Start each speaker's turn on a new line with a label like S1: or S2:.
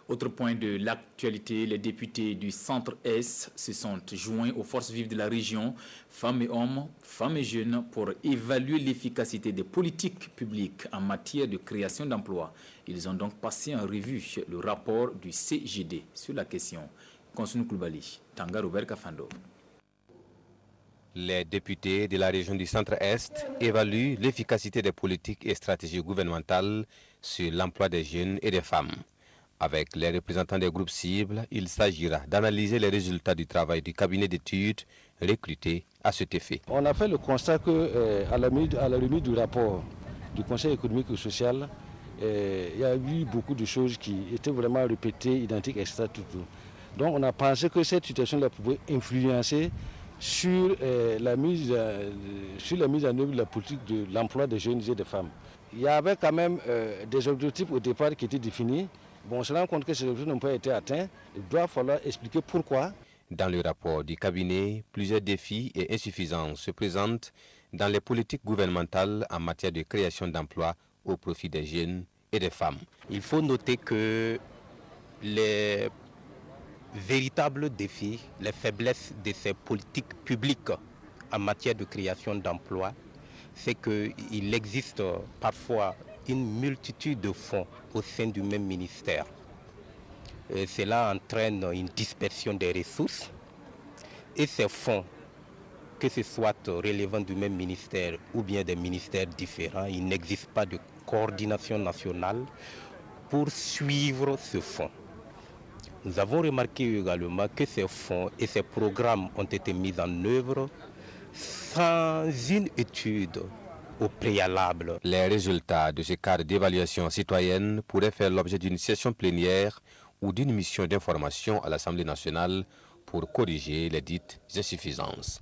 S1: Autre point de l'actualité, les députés du Centre-Est se sont joints aux forces vives de la région, femmes et hommes, femmes et jeunes, pour évaluer l'efficacité des politiques publiques en matière de création d'emplois. Ils ont donc passé en revue le rapport du CGD sur la question. Konsunu Koulibaly, Tanga Robert Kafando.
S2: Les députés de la région du Centre-Est évaluent l'efficacité des politiques et stratégies gouvernementales sur l'emploi des jeunes et des femmes. Avec les représentants des groupes cibles, il s'agira d'analyser les résultats du travail du cabinet d'études recruté à cet effet.
S3: On a fait le constat qu'à la remise du rapport du Conseil économique et social, il y a eu beaucoup de choses qui étaient vraiment répétées, identiques, etc. Donc on a pensé que cette situation-là pouvait influencer sur la mise en œuvre de la politique de l'emploi des jeunes et des femmes. Il y avait quand même des objectifs au départ qui étaient définis. Bon, on se rend compte que ces objectifs n'ont pas été atteints. Il doit falloir expliquer pourquoi.
S2: Dans le rapport du cabinet, plusieurs défis et insuffisances se présentent dans les politiques gouvernementales en matière de création d'emplois au profit des jeunes et des femmes.
S4: Il faut noter que les véritables défis, les faiblesses de ces politiques publiques en matière de création d'emplois, c'est qu'il existe parfois une multitude de fonds au sein du même ministère. Et cela entraîne une dispersion des ressources et ces fonds, que ce soit relevant du même ministère ou bien des ministères différents, il n'existe pas de coordination nationale pour suivre ce fonds. Nous avons remarqué également que ces fonds et ces programmes ont été mis en œuvre sans une étude au préalable.
S2: Les résultats de ce cadre d'évaluation citoyenne pourraient faire l'objet d'une session plénière ou d'une mission d'information à l'Assemblée nationale pour corriger les dites insuffisances.